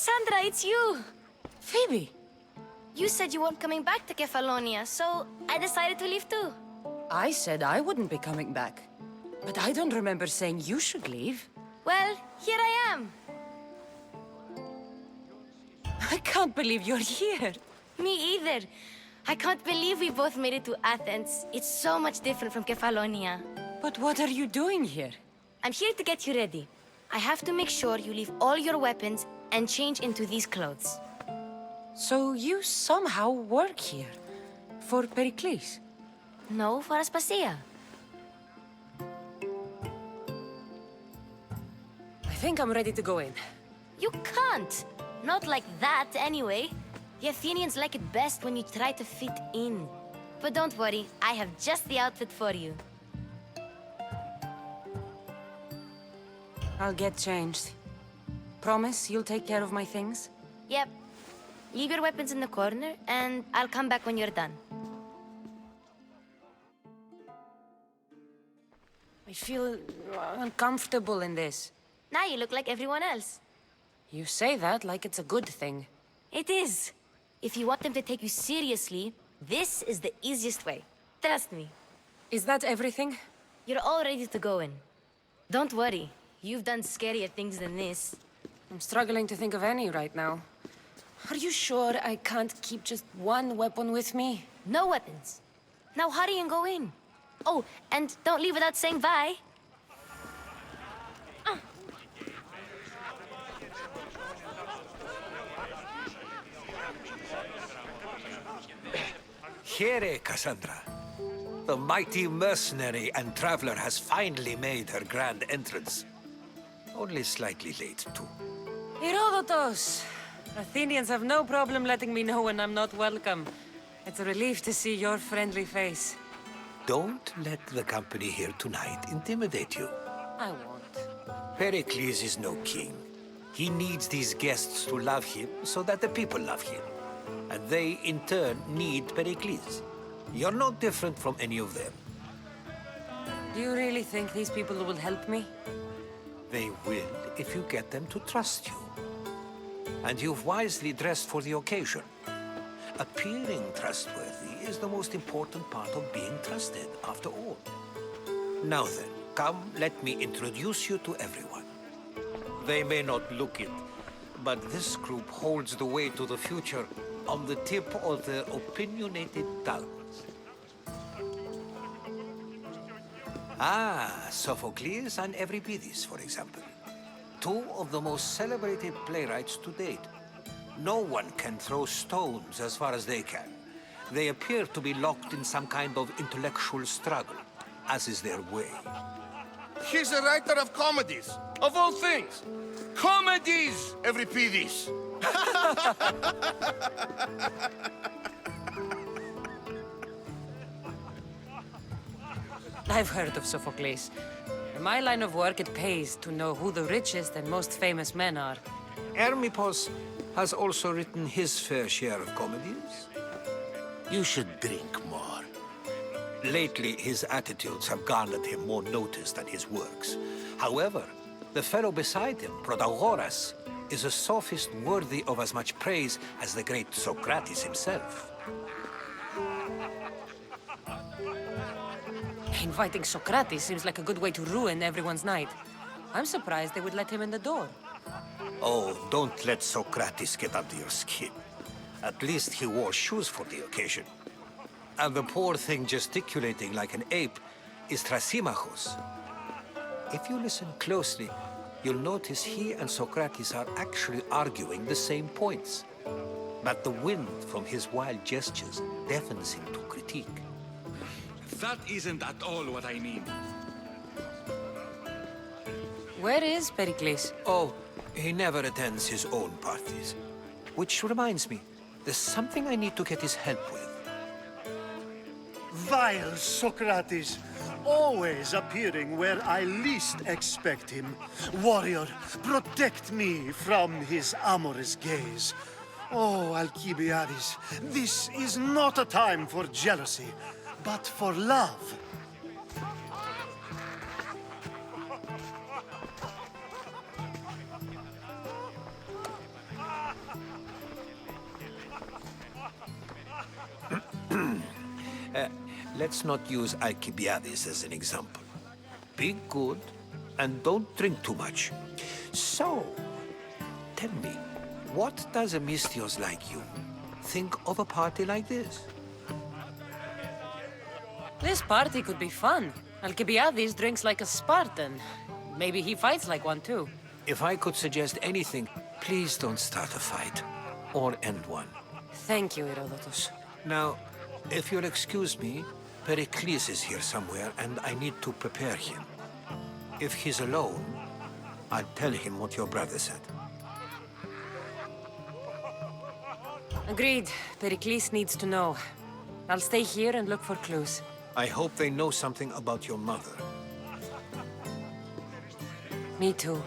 Kassandra, it's you! Phoebe! You said you weren't coming back to Kefalonia, so I decided to leave too. I said I wouldn't be coming back. But I don't remember saying you should leave. Well, here I am. I can't believe you're here. Me either. I can't believe we both made it to Athens. It's so much different from Kefalonia. But what are you doing here? I'm here to get you ready. I have to make sure you leave all your weapons and change into these clothes. So you somehow work here? For Perikles? No, for Aspasia. I think I'm ready to go in. You can't. Not like that, anyway. The Athenians like it best when you try to fit in. But don't worry, I have just the outfit for you. I'll get changed. Promise you'll take care of my things? Yep. Leave your weapons in the corner, and I'll come back when you're done. I feel uncomfortable in this. Now you look like everyone else. You say that like it's a good thing. It is. If you want them to take you seriously, this is the easiest way. Trust me. Is that everything? You're all ready to go in. Don't worry. You've done scarier things than this. I'm struggling to think of any right now. Are you sure I can't keep just one weapon with me? No weapons. Now hurry and go in. Oh, and don't leave without saying bye. Here, Kassandra. The mighty mercenary and traveler has finally made her grand entrance. Only slightly late, too. Herodotos! Athenians have no problem letting me know when I'm not welcome. It's a relief to see your friendly face. Don't let the company here tonight intimidate you. I won't. Perikles is no king. He needs these guests to love him so that the people love him. And they, in turn, need Perikles. You're no different from any of them. Do you really think these people will help me? They will if you get them to trust you. And you've wisely dressed for the occasion. Appearing trustworthy is the most important part of being trusted, after all. Now then, come, let me introduce you to everyone. They may not look it, but this group holds the way to the future on the tip of their opinionated tongues. Ah, Sophocles and Euripides, for example. Two of the most celebrated playwrights to date. No one can throw stones as far as they can. They appear to be locked in some kind of intellectual struggle, as is their way. He's a writer of comedies, of all things. Comedies, Euripides. I've heard of Sophocles. In my line of work, it pays to know who the richest and most famous men are. Hermippos has also written his fair share of comedies. You should drink more. Lately, his attitudes have garnered him more notice than his works. However, the fellow beside him, Protagoras, is a sophist worthy of as much praise as the great Socrates himself. Inviting Socrates seems like a good way to ruin everyone's night. I'm surprised they would let him in the door. Oh, don't let Socrates get under your skin. At least he wore shoes for the occasion. And the poor thing gesticulating like an ape is Thrasymachos. If you listen closely, you'll notice he and Socrates are actually arguing the same points. But the wind from his wild gestures deafens him to critique. That isn't at all what I mean. Where is Perikles? Oh, he never attends his own parties. Which reminds me, there's something I need to get his help with. Vile Socrates, always appearing where I least expect him. Warrior, protect me from his amorous gaze. Oh, Alcibiades, this is not a time for jealousy, but for love. let's not use Alcibiades as an example. Be good and don't drink too much. So, tell me, what does a Mystios like you think of a party like this? This party could be fun. Alcibiades drinks like a Spartan. Maybe he fights like one too. If I could suggest anything, please don't start a fight or end one. Thank you, Herodotus. Now, if you'll excuse me, Perikles is here somewhere and I need to prepare him. If he's alone, I'll tell him what your brother said. Agreed. Perikles needs to know. I'll stay here and look for clues. I hope they know something about your mother. Me too.